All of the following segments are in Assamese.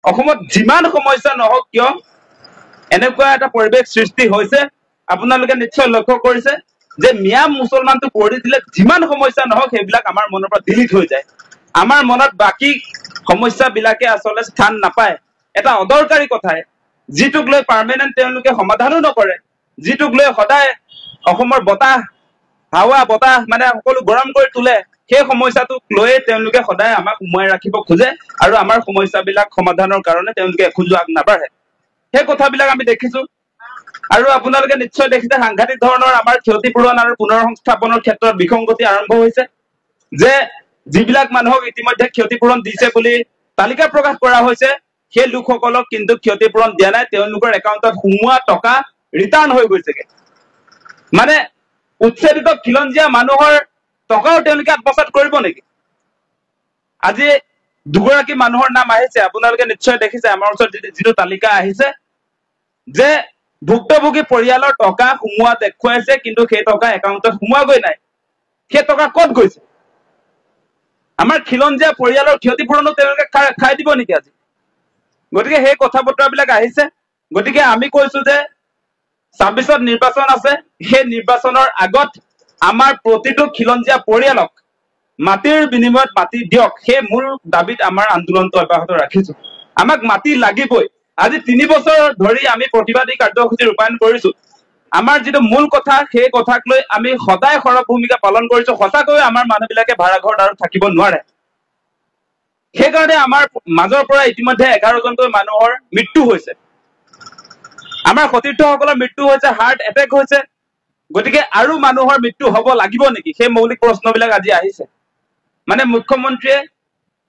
অসমত যিমান সমস্যা নহওক কিয় এনেকুৱা এটা পৰিৱেশ সৃষ্টি হৈছে আপোনালোকে নিশ্চয় লক্ষ্য কৰিছে যে মিয়া মুছলমানটো কৰি দিলে যিমান সমস্যা নহওক সেইবিলাক আমাৰ মনৰ পৰা ডিলিট হৈ যায় আমাৰ মনত বাকি সমস্যাবিলাকে আচলতে স্থান নাপায় এটা অদৰকাৰী কথাই যিটোক লৈ পাৰ্মানেন্ট তেওঁলোকে সমাধানো নকৰে যিটোক লৈ সদায় অসমৰ বতাহ হাৱা বতাহ মানে সকলো গৰম কৰি তোলে সেই সমস্যাটোক লৈ তেওঁলোকে সদায় আমাক উমাই ৰাখিব খোজে আৰু আমাৰ সমস্যাবিলাক সমাধানৰ কাৰণে তেওঁলোকে এখোজো আগ নাবাঢ়ে সেই কথাবিলাক আমি দেখিছো আৰু আপোনালোকে নিশ্চয় দেখিছে সাংঘাতিক ধৰণৰ আমাৰ ক্ষতিপূৰণ আৰু পুনৰ সংস্থাপনৰ ক্ষেত্ৰত বিসংগতি আৰম্ভ হৈছে যে যিবিলাক মানুহক ইতিমধ্যে ক্ষতিপূৰণ দিছে বুলি তালিকা প্ৰকাশ কৰা হৈছে সেই লোকসকলক কিন্তু ক্ষতিপূৰণ দিয়া নাই তেওঁলোকৰ একাউণ্টত সোমোৱা টকা ৰিটাৰ্ণ হৈ গৈছেগে মানে উচ্ছেদিত খিলঞ্জীয়া মানুহৰ টকাও তেওঁলোকে আত্মসাৎ কৰিব নেকি আজি দুগৰাকী মানুহৰ নাম আহিছে আপোনালোকে নিশ্চয় দেখিছে আমাৰ ওচৰত যিটো তালিকা আহিছে যে ভুক্তভোগী পৰিয়ালৰ টকা সোমোৱা দেখুৱাইছে কিন্তু সেই টকা একাউণ্টত সোমোৱাগৈ নাই সেই টকা ক'ত গৈছে আমাৰ খিলঞ্জীয়া পৰিয়ালৰ ক্ষতিপূৰণো তেওঁলোকে খাই দিব নেকি আজি গতিকে সেই কথা বতৰাবিলাক আহিছে গতিকে আমি কৈছো যে ২৬ত নিৰ্বাচন আছে সেই নিৰ্বাচনৰ আগত আমাৰ প্ৰতিটো খিলঞ্জীয়া পৰিয়ালক মাটিৰ বিনিময়ত মাটি দিয়ক সেই মূল দাবীত আমাৰ আন্দোলনটো অব্যাহত ৰাখিছো আমাক মাটি লাগিবই আজি ৩ বছৰ ধৰি আমি প্ৰতিবাদী কাৰ্যসূচী ৰূপায়ণ কৰিছো আমাৰ যিটো মূল কথা সেই কথাক লৈ আমি সদায় সৰব ভূমিকা পালন কৰিছো সঁচাকৈ আমাৰ মানুহবিলাকে ভাড়া ঘৰত আৰু থাকিব নোৱাৰে সেইকাৰণে আমাৰ মাজৰ পৰা ইতিমধ্যে 11জনকৈ মানুহৰ মৃত্যু হৈছে আমাৰ সতীৰ্থসকলৰ মৃত্যু হৈছে হাৰ্ট এটেক হৈছে গতিকে আৰু মানুহৰ মৃত্যু হ'ব লাগিব নেকি সেই মৌলিক প্ৰশ্নবিলাক আজি আহিছে মানে মুখ্যমন্ত্ৰীয়ে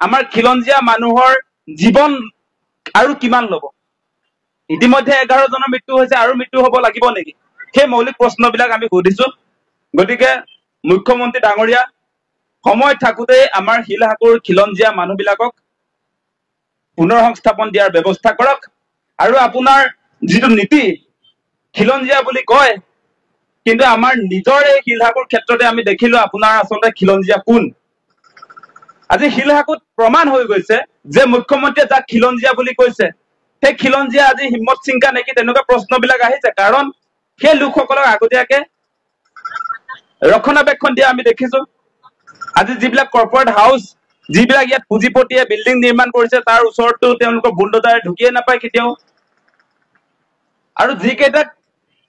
আমাৰ খিলঞ্জীয়া মানুহৰ জীৱন আৰু কিমান ল'ব ইতিমধ্যে 11জনৰ মৃত্যু হৈছে আৰু মৃত্যু হ'ব লাগিব নেকি সেই মৌলিক প্ৰশ্নবিলাক আমি সুধিছো গতিকে মুখ্যমন্ত্ৰী ডাঙৰীয়া সময় থাকোতে আমাৰ শিলহাকুৰ খিলঞ্জীয়া মানুহবিলাকক পুনৰ সংস্থাপন দিয়াৰ ব্যৱস্থা কৰক আৰু আপোনাৰ যিটো নীতি খিলঞ্জীয়া বুলি কয় কিন্তু আমাৰ নিজৰ এই শিলহাকুৰ ক্ষেত্ৰতে আমি দেখিলো আপোনাৰ আচলতে খিলঞ্জীয়া কোন আজি শিলহাকুত প্ৰমাণ হৈ গৈছে যে মুখ্যমন্ত্ৰীয়ে যাক খিলঞ্জীয়া বুলি কৈছে সেই খিলঞ্জীয়া আজি হিম্মত সিংকা নেকি তেনেকুৱা প্ৰশ্নবিলাক আহিছে কাৰণ সেই লোকসকলক আগতীয়াকে ৰক্ষণাবেক্ষণ দিয়া আমি দেখিছো আজি যিবিলাক কৰ্পৰেট হাউচ যিবিলাক ইয়াত পুঁজিপতিয়ে বিল্ডিং নিৰ্মাণ কৰিছে তাৰ ওচৰতো তেওঁলোকৰ বুলডোজাৰে ঢুকিয়ে নাপায় কেতিয়াও আৰু যিকেইটাক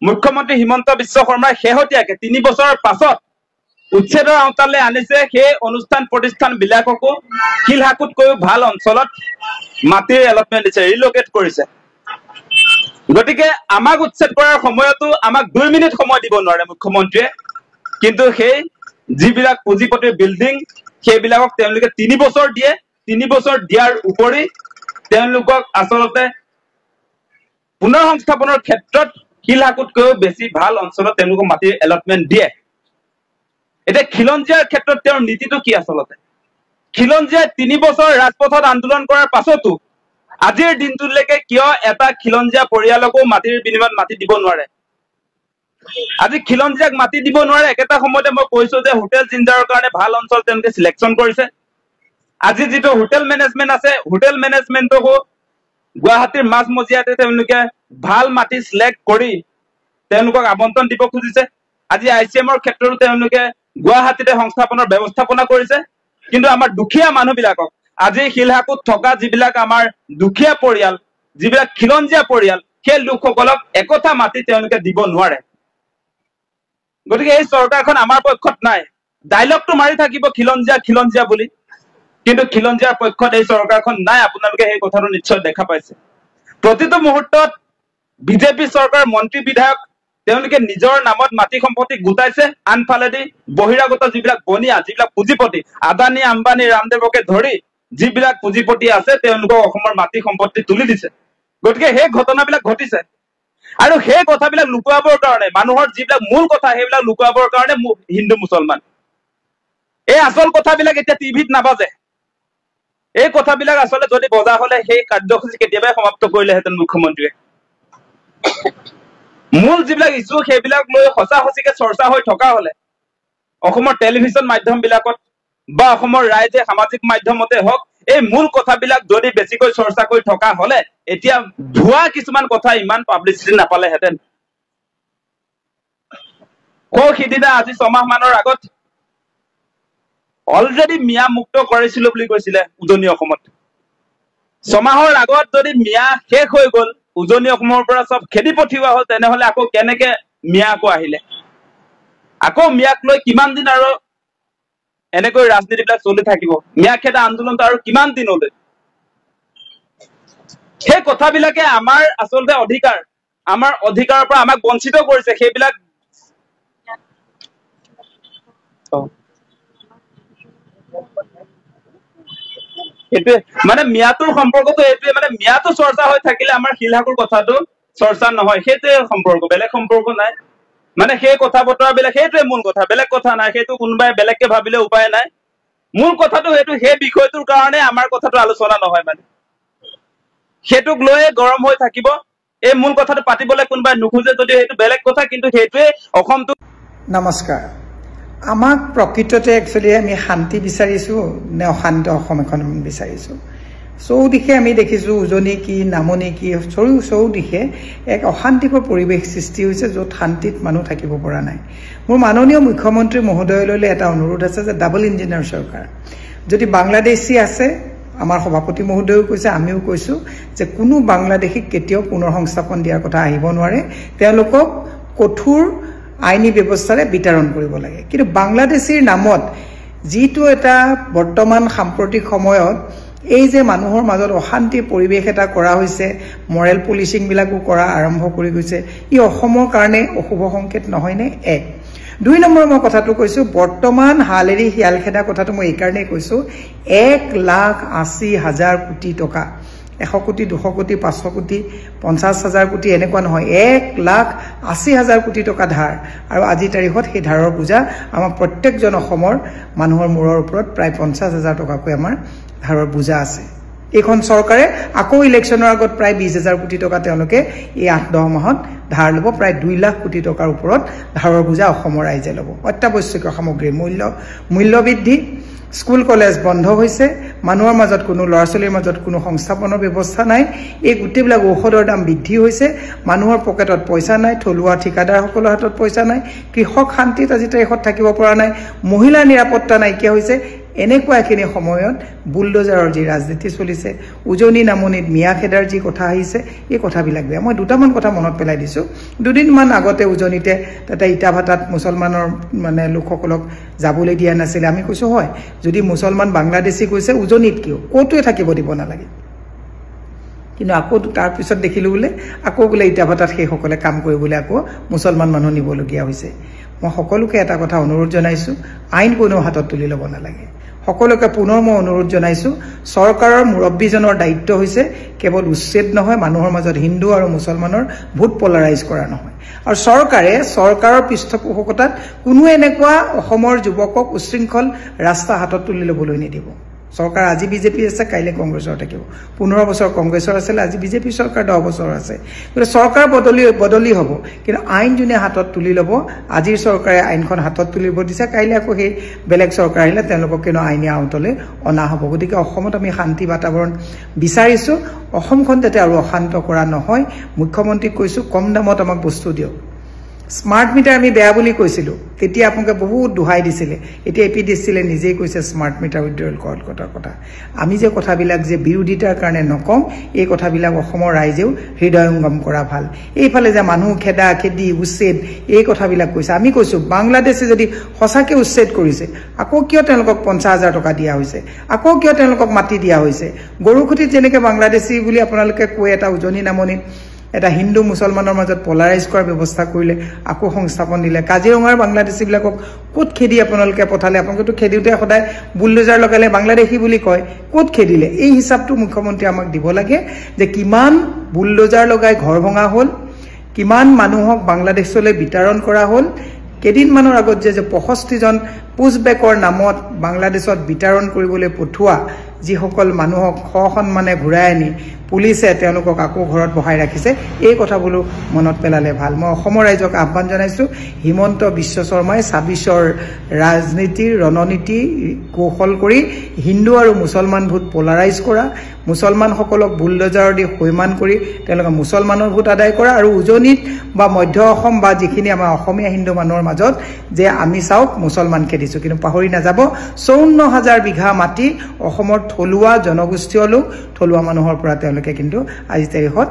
মুখ্যমন্ত্ৰী হিমন্ত বিশ্ব শৰ্মাই শেহতীয়াকে ৩ বছৰৰ পাছত উচ্ছেদৰ আওতালৈ আনিছে সেই অনুষ্ঠান প্ৰতিষ্ঠান বিলাককো শিলহাকুতকৈও ভাল অঞ্চলত মাটিৰ এলটমেণ্ট দিছে ৰিলোকেট কৰিছে গতিকে আমাক উচ্ছেদ কৰাৰ সময়তো আমাক 2 মিনিট সময় দিব নোৱাৰে মুখ্যমন্ত্ৰীয়ে কিন্তু সেই যিবিলাক পুঁজিপতিৰ বিল্ডিং সেইবিলাকক তেওঁলোকে 3 বছৰ দিয়ে 3 বছৰ দিয়াৰ উপৰি তেওঁলোকক আচলতে পুনৰ সংস্থাপনৰ ক্ষেত্ৰত শিলহাকুতকৈও বেছি ভাল অঞ্চলত তেওঁলোকক মাটিৰ এলটমেণ্ট দিয়ে এতিয়া খিলঞ্জীয়াৰ ক্ষেত্ৰত তেওঁৰ নীতিটো কি আচলতে খিলঞ্জীয়াই 3 বছৰ ৰাজপথত আন্দোলন কৰাৰ পাছতো আজিৰ দিনটোলৈকে কিয় এটা খিলঞ্জীয়া পৰিয়ালকো মাটিৰ বিনিময়ত মাটি দিব নোৱাৰে আজি খিলঞ্জীয়াক মাটি দিব নোৱাৰে একেটা সময়তে মই কৈছো যে হোটেল জিঞ্জাৰৰ কাৰণে ভাল অঞ্চল তেওঁলোকে সিলেকশ্যন কৰিছে আজি যিটো হোটেল মেনেজমেণ্ট আছে হোটেল মেনেজমেণ্টকো গুৱাহাটীৰ মাজমজিয়াতে তেওঁলোকে ভাল মাটি সিলেক্ট কৰি তেওঁলোকক আবণ্টন দিব খুজিছে আজি ICMৰ ক্ষেত্ৰতো তেওঁলোকে গুৱাহাটীতে সংস্থাপনৰ ব্যৱস্থাপনা কৰিছে কিন্তু আমাৰ দুখীয়া মানুহবিলাকক আজি শিলহাকুত থকা যিবিলাক আমাৰ দুখীয়া পৰিয়াল যিবিলাক খিলঞ্জীয়া পৰিয়াল সেই লোকসকলক একতা মাটি তেওঁলোকে দিব নোৱাৰে গতিকে এই চৰকাৰখন আমাৰ পক্ষত নাই ডাইলগটো মাৰি থাকিব খিলঞ্জীয়া বুলি কিন্তু খিলঞ্জীয়াৰ পক্ষত এই চৰকাৰখন নাই আপোনালোকে এই কথাটো নিশ্চয় দেখা পাইছে প্ৰতিটো মুহূৰ্তত বিজেপি চৰকাৰ মন্ত্ৰী বিধায়ক তেওঁলোকে নিজৰ নামত মাটি সম্পত্তি গোটাইছে আনফালেদি বহিৰাগত যিবিলাক বনিয়া যিবিলাক পুঁজিপতি আদানী আম্বানী ৰামদেৱকে ধৰি যিবিলাক পুঁজিপতি আছে তেওঁলোকক অসমৰ মাটি সম্পত্তি তুলি দিছে গতিকে সেই ঘটনাবিলাক ঘটিছে আৰু সেই কথাবিলাক লুকুৱাবৰ কাৰণে মানুহৰ যিবিলাক মূল কথা সেইবিলাক লুকুৱাবৰ কাৰণে হিন্দু মুছলমান এই আচল কথাবিলাক এতিয়া টিভিত নাবাজে এই কথাবিলাক আচলতে যদি বজা হলে সেই কাৰ্যসূচী কেতিয়াবাই সমাপ্ত কৰিলেহেঁতেন মুখ্যমন্ত্ৰীয়ে মূল যিবিলাক ইছ্যু সেইবিলাক লৈ সঁচা সঁচিকে চৰ্চা হৈ থকা হলে অসমৰ টেলিভিছন মাধ্যম বিলাকত বা অসমৰ ৰাইজে সামাজিক মাধ্যমতে হওক এই মূল কথাবিলাক যদি বেছিকৈ চৰ্চা কৰি থকা হলে এতিয়া ভুৱা কিছুমান কথা ইমান পাব্লিচিটি নাপালেহেঁতেন সিদিনা আজি 6 মাহ মানৰ আগত অলৰেডি মিয়া মুক্ত কৰিছিল বুলি কৈছিলে উজনি অসমত 6 মাহৰ আগত যদি মিয়া শেষ হৈ গল উজনি অসমৰ পৰা সব খেদি পঠিওৱা হল তেনেহলে আকৌ কেনেকে মিয়া আকৌ আহিলে আকৌ মিয়াক লৈ কিমান দিন আৰু এনেকৈ ৰাজনীতিবিলাক চলি থাকিব মিয়া খেদা আন্দোলনটো আৰু কিমান দিনলৈ সেই কথাবিলাকে আমাৰ আসলতে অধিকাৰ আমাৰ অধিকাৰৰ পৰা আমাক বঞ্চিত কৰিছে সেইবিলাক এটোৱে মানে মিয়াটোৰ সম্পৰ্কটো এটোৱে মানে মিয়াটো চৰ্চা হৈ থাকিলে আমাৰ শিলহাকুৰ কথাটো চৰ্চা নহয় সেইটোৱে সম্পৰ্ক বেলেগ সম্পৰ্ক নাই মানে সেই কথা বতৰা বেলেগ সেইটোৱে মূল কথা বেলেগ কথা নাই সেইটো কোনোবাই বেলেগকে ভাবিলে উপায় নাই মূল কথাটো সেইটো সেই বিষয়টোৰ কাৰণে আমাৰ কথাটো আলোচনা নহয় মানে সেইটোক লৈ গৰম হৈ থাকিব এই মূল কথাটো পাতিবলৈ কোনোবাই নুখুজে যদি সেইটো বেলেগ কথা কিন্তু সেইটোৱে অসমটো নমস্কাৰ আমাক প্ৰকৃততে একচুয়ালি আমি শান্তি বিচাৰিছো নে অশান্ত অসম এখন বিচাৰিছো চৌদিশে আমি দেখিছো উজনি কি নামনি কি চৌদিশে এক অশান্তিকৰ পৰিৱেশ সৃষ্টি হৈছে য'ত শান্তিত মানুহ থাকিব পৰা নাই মোৰ মাননীয় মুখ্যমন্ত্ৰী মহোদয়লৈ এটা অনুৰোধ আছে যে ডাবল ইঞ্জিনিয়াৰ চৰকাৰ যদি বাংলাদেশী আছে আমাৰ সভাপতি মহোদয়ও কৈছে আমিও কৈছো যে কোনো বাংলাদেশীক কেতিয়াও পুনৰ সংস্থাপন দিয়াৰ কথা আহিব নোৱাৰে তেওঁলোকক কঠোৰ আইনী ব্যৱস্থাৰে বিতৰণ কৰিব লাগে কিন্তু বাংলাদেশীৰ নামত যিটো এটা বৰ্তমান সাম্প্ৰতিক সময়ত এই যে মানুহৰ মাজত অশান্তিৰ পৰিৱেশ এটা কৰা হৈছে মৰেল পুলিচিং বিলাকো কৰা আৰম্ভ কৰি গৈছে ই অসমৰ কাৰণে অশুভ সংকেত নহয়নে এক 2 নম্বৰ মই কথাটো কৈছো বৰ্তমান হালেৰি হিয়ালখেদা কথাটো মই এই কাৰণে কৈছো 1,80,000 কোটি টকা 100 কোটি 200 কোটি 500 কোটি 50,000 কোটি এনেকুৱা নহয় 1,80,000 কোটি টকা ধাৰ আৰু আজি তাৰিখত সেই ধাৰৰ পূজা আমাৰ প্ৰত্যেকজন অসমৰ মানুহৰ মূৰৰ ওপৰত প্ৰায় 50,000 টকাকৈ আমাৰ ধাৰৰ পূজা আছে এইখন চৰকাৰে আকৌ ইলেকশ্যনৰ আগত প্ৰায় 20,000 কোটি টকা তেওঁলোকে এই 8-10 মাহত ধাৰ ল'ব প্ৰায় 2 লাখ কোটি টকাৰ ওপৰত ধাৰৰ পূজা অসমৰ ৰাইজে ল'ব অত্যাৱশ্যকীয় সামগ্ৰীৰ মূল্য বৃদ্ধি স্কুল কলেজ বন্ধ হৈছে মানুহৰ মাজত কোনো লৰাছলিৰ মাজত কোনো সংস্থাপনৰ ব্যৱস্থা নাই এই গুটেবিলাক ঔষধৰ দাম বৃদ্ধি হৈছে মানুহৰ পকেটত পইচা নাই থলুৱা ঠিকাদাৰসকলৰ হাতত পইচা নাই কৃষক শান্তিত আজি তাৰিখত থাকিব পৰা নাই মহিলাৰ নিৰাপত্তা নাইকিয়া হৈছে এনেকুৱা এখিনি সময়ত বুলডোজাৰৰ যি ৰাজনীতি চলিছে উজনি নামনিত মিয়া খেদাৰ যি কথা আহিছে এই কথাবিলাক বেয়া মই দুটামান কথা মনত পেলাই দিছো দুদিনমান আগতে উজনিতে তাতে ইটাভাটাত মুছলমানৰ মানে লোকসকলক যাবলৈ দিয়া নাছিল আমি কৈছো হয় যদি মুছলমান বাংলাদেশী কৈছে উজনিত কিয় কোটোৱে থাকিব দিব নালাগে কিন্তু আকৌ তাৰ পিছত দেখিলো বোলে আকৌ বোলে ইটাভাটাত সেই সকলে কাম কৰিবলৈ আকৌ মুছলমান মানুহ নিবলগীয়া হৈছে মই সকলোকে এটা কথা অনুৰোধ জনাইছো আইন কোনো হাতত তুলি ল'ব নালাগে সকলোকে পুনৰ মই অনুৰোধ জনাইছো চৰকাৰৰ মুৰব্বীজনৰ দায়িত্ব হৈছে কেৱল উচ্ছেদ নহয় মানুহৰ মাজত হিন্দু আৰু মুছলমানৰ ভোট পলাৰাইজ কৰা নহয় আৰু চৰকাৰৰ পৃষ্ঠপোষকতাত কোনো এনেকুৱা অসমৰ যুৱকক উশৃংখল ৰাস্তা হাতত তুলি ল'বলৈ নিদিব চৰকাৰ আজি বিজেপি আছে কাইলে কংগ্ৰেছৰ থাকিব 15 বছৰ কংগ্ৰেছৰ আছিল আজি বিজেপি চৰকাৰ 10 বছৰ আছে কিন্তু চৰকাৰ বদলি হ'ব কিন্তু আইন জুনে হাতত তুলি ল'ব আজিৰ চৰকাৰে আইনখন হাতত তুলিব দিছে কাইলে আকৌ সেই বেলেগ চৰকাৰ আহিলে তেওঁলোকক কেনো আইনী আউটলে অনা হ'ব গতিকে অসমত আমি শান্তি বাতাবৰণ বিচাৰিছো অসমখন যাতে আৰু অশান্ত কৰা নহয় মুখ্যমন্ত্ৰীক কৈছো কম দামত আমাক বস্তু দিয়ক স্মাৰ্ট মিটাৰ আমি বেয়া বুলি কৈছিলো তেতিয়া আপোনাক বহুত দুহাই দিছিলে এতিয়া এপি দিছিলে নিজেই কৈছে স্মাৰ্ট মিটাৰ উইথড্ৰল কৰাৰ কথা আমি যে কথাবিলাক যে বিৰোধিতাৰ কাৰণে নকম এই কথাবিলাক অসমৰ ৰাইজেও হৃদয়ঙ্গম কৰা ভাল এইফালে যে মানুহ খেদা খেদি উচ্ছেদ এই কথাবিলাক কৈছে আমি কৈছো বাংলাদেশে যদি হসাকে উচ্ছেদ কৰিছে আকৌ কিয় তেওঁলোকক 50,000 টকা দিয়া হৈছে আকৌ কিয় তেওঁলোকক মাটি দিয়া হৈছে গৰুখুটিত যেনেকে বাংলাদেশী বুলি আপোনালোকে কৈ এটা উজনি নামনিত এটা হিন্দু মুছলমানৰ মাজত পলাৰাইজ কৰাৰ ব্যৱস্থা কৰিলে আকৌ সংস্থাপন দিলে কাজিৰঙাৰ বাংলাদেশী বিলাকক ক'ত খেদি আপোনালোকে পঠালে আপোনালোকতো খেদিউতে সদায় বুলডোজাৰ লগালে বাংলাদেশী বুলি কয় ক'ত খেদিলে এই হিচাপটো মুখ্যমন্ত্ৰী আমাক দিব লাগে যে কিমান বুলডোজাৰ লগাই ঘৰ ভঙা হ'ল কিমান মানুহক বাংলাদেশলৈ বিতৰণ কৰা হ'ল কেদিনমানৰ আগত যে 65 জন পুছবেকৰ নামত বাংলাদেশত বিতৰণ কৰিবলৈ পঠোৱা যিসকল মানুহক সসন্মানে ঘূৰাই আনি পুলিচে তেওঁলোকক আকৌ ঘৰত বহাই ৰাখিছে এই কথাবোৰ মনত পেলালে ভাল মই অসমৰ ৰাইজক আহ্বান জনাইছো হিমন্ত বিশ্ব শৰ্মাই ২৬ৰ ৰাজনীতিৰ ৰণনীতি কৌশল কৰি হিন্দু আৰু মুছলমান ভোট পোলাৰাইজ কৰা মুছলমানসকলক বুলডোজাৰ দি হৈমান কৰি তেওঁলোকে মুছলমানৰ ভোট আদায় কৰা আৰু উজনিত বা মধ্য অসম বা যিখিনি আমাৰ অসমীয়া হিন্দু মানুহৰ মাজত যে আমি চাওক মুছলমানকে দিছো কিন্তু পাহৰি নাযাব ৫৪,০০০ বিঘা মাটি অসমৰ থলুৱা জনগোষ্ঠীয় লোক থলুৱা মানুহৰ পৰা তেওঁলোকে কিন্তু আজি তাৰিখত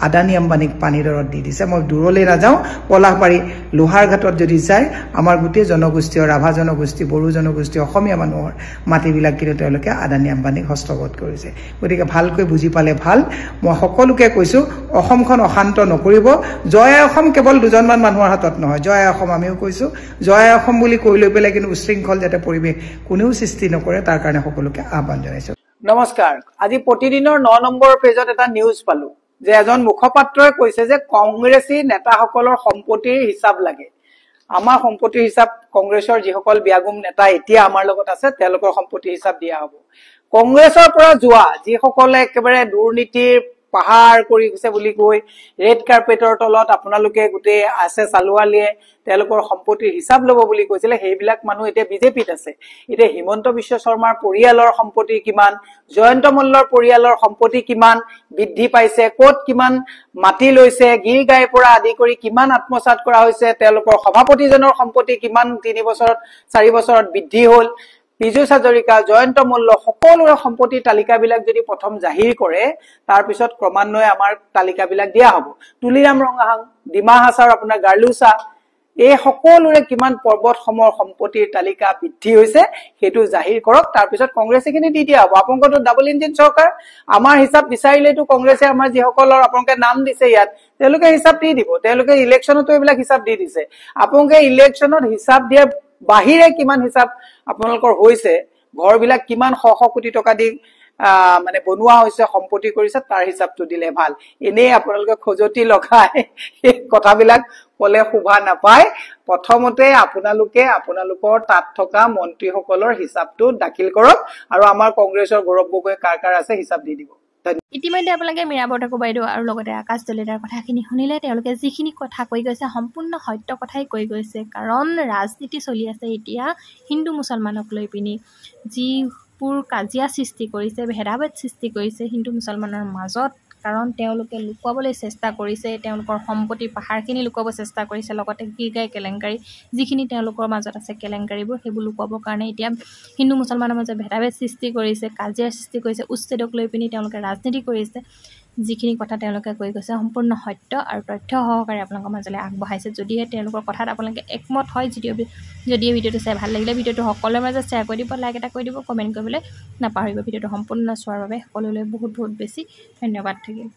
আদানী আম্বানীক পানী দৰত দি দিছে মই দূৰলৈ নাযাওঁ পলাশবাৰী লোহাৰঘাটত যদি যায় আমাৰ গোটেই জনগোষ্ঠীয় ৰাভা জনগোষ্ঠী বড়ো জনগোষ্ঠী অসমীয়া মানুহৰ মাটিবিলাক কিন্তু তেওঁলোকে আদানী আম্বানীক হস্তগত কৰিছে গতিকে ভালকৈ বুজি পালে ভাল মই সকলোকে কৈছো অসমখন অশান্ত নকৰিব জয় অসম কেৱল দুজনমান মানুহৰ হাতত নহয় জয় অসম আমিও কৈছো জয় অসম বুলি কৈ লৈ পেলাই কিন্তু উশৃংখল যাতে পৰিৱেশ কোনেও সৃষ্টি নকৰে তাৰ কাৰণে সকলোকে আহ্বান জনাইছো নমস্কাৰ আজি প্ৰতিদিনৰ ৯ নম্বৰ পেজত এটা নিউজ পালো যে এজন মুখপাত্ৰই কৈছে যে কংগ্ৰেছী নেতাসকলৰ সম্পত্তিৰ হিচাপ লাগে আমাৰ সম্পত্তিৰ হিচাপ কংগ্ৰেছৰ যিসকল বিয়াগুম নেতা এতিয়া আমাৰ লগত আছে তেওঁলোকৰ সম্পত্তিৰ হিচাপ দিয়া হ'ব কংগ্ৰেছৰ পৰা যোৱা যিসকলে একেবাৰে দুৰ্নীতিৰ পাহাৰ কৰি গৈছে বুলি কৈ ৰেড কাৰ্পেটৰ তলত আপোনালোকে গোটেই আছে চালুৱালিয়ে তেওঁলোকৰ সম্পত্তিৰ হিচাপ ল'ব বুলি কৈছিলে সেইবিলাক মানুহ এতিয়া বিজেপিত আছে এতিয়া হিমন্ত বিশ্ব শৰ্মাৰ পৰিয়ালৰ সম্পত্তি কিমান জয়ন্ত মল্লৰ পৰিয়ালৰ সম্পত্তি কিমান বৃদ্ধি পাইছে ক'ত কিমান মাটি লৈছে গিৰ গাইৰ পৰা আদি কৰি কিমান আত্মসাৎ কৰা হৈছে তেওঁলোকৰ সভাপতিজনৰ সম্পত্তি কিমান ৩ বছৰত ৪ বছৰত বৃদ্ধি হ'ল পীযুষ হাজৰিকা জয়ন্ত মল্ল সকলোৰে সম্পত্তিৰ তালিকাবিলাক যদি প্ৰথম জাহিৰ কৰে তাৰ পিছত ক্ৰমান্বয়ে আমাৰ তালিকাবিলাক দিয়া হ'ব তুলিৰাম ৰঙাহাং ডিমা হাছাৰ আপোনাৰ গাৰ্লুচা এই সকলোৰে কিমান পৰ্বতসমৰ সম্পত্তিৰ তালিকা বৃদ্ধি হৈছে সেইটো জাহিৰ কৰক তাৰ পিছত কংগ্ৰেছে কিনি দি দিয়া হ'ব আপোনালোকতো ডাবল ইঞ্জিন চৰকাৰ আমাৰ হিচাপ বিচাৰিলেতো কংগ্ৰেছে আমাৰ যিসকলৰ আপোনালোকে নাম দিছে ইয়াত তেওঁলোকে হিচাপ দি দিব তেওঁলোকে ইলেকশ্যনতো এইবিলাক হিচাপ দি দিছে আপোনালোকে ইলেকশ্যনত হিচাপ দিয়ে বাহিৰে কিমান হিচাপ আপোনালোকৰ হৈছে ঘৰবিলাক কিমান শ কোটি টকা দি মানে বনোৱা হৈছে সম্পত্তি কৰিছে তাৰ হিচাপটো দিলে ভাল এনে আপোনালোকে খজতি লগাই এই কথাবিলাক কলে শোভা নাপায় প্ৰথমতে আপোনালোকৰ তাত থকা মন্ত্ৰীসকলৰ হিচাপটো দাখিল কৰক আৰু আমাৰ কংগ্ৰেছৰ গৌৰৱ গগৈ কাৰ আছে হিচাপ দি দিব ইতিমধ্যে আপোনালোকে মীৰা বৰঠাকুৰ বাইদেউ আৰু লগতে আকাশ দলিতাৰ কথাখিনি শুনিলে তেওঁলোকে যিখিনি কথা কৈ গৈছে সম্পূৰ্ণ সত্য কথাই কৈ গৈছে কাৰণ ৰাজনীতি চলি আছে এতিয়া হিন্দু মুছলমানক লৈ পিনি যিবোৰ কাজিয়া সৃষ্টি কৰিছে ভেদাভেদ সৃষ্টি কৰিছে হিন্দু মুছলমানৰ মাজত কাৰণ তেওঁলোকে লুকুৱাবলৈ চেষ্টা কৰিছে তেওঁলোকৰ সম্পত্তি পাহাৰখিনি লুকুৱাব চেষ্টা কৰিছে লগতে গিৰগাই কেলেংকাৰী যিখিনি তেওঁলোকৰ মাজত আছে কেলেংকাৰীবোৰ সেইবোৰ লুকুৱাবৰ কাৰণে এতিয়া হিন্দু মুছলমানৰ মাজত ভেদাভেদ সৃষ্টি কৰিছে কাজিয়াৰ সৃষ্টি কৰিছে উচ্ছেদক লৈ পিনি তেওঁলোকে ৰাজনীতি কৰিছে যিখিনি কথা তেওঁলোকে কৈ গৈছে সম্পূৰ্ণ সত্য আৰু তথ্য সহকাৰে আপোনালোকৰ মাজলৈ আগবঢ়াইছে যদিহে তেওঁলোকৰ কথাত আপোনালোকে একমত হয় যদিও ভিডিঅ'টো চাই ভাল লাগিলে ভিডিঅ'টো সকলোৰে মাজত শ্বেয়াৰ কৰি দিব লাইক এটা কৰি দিব কমেণ্ট কৰিবলৈ নাপাহৰিব ভিডিঅ'টো সম্পূৰ্ণ চোৱাৰ বাবে সকলোলৈ বহুত বেছি ধন্যবাদ থাকিল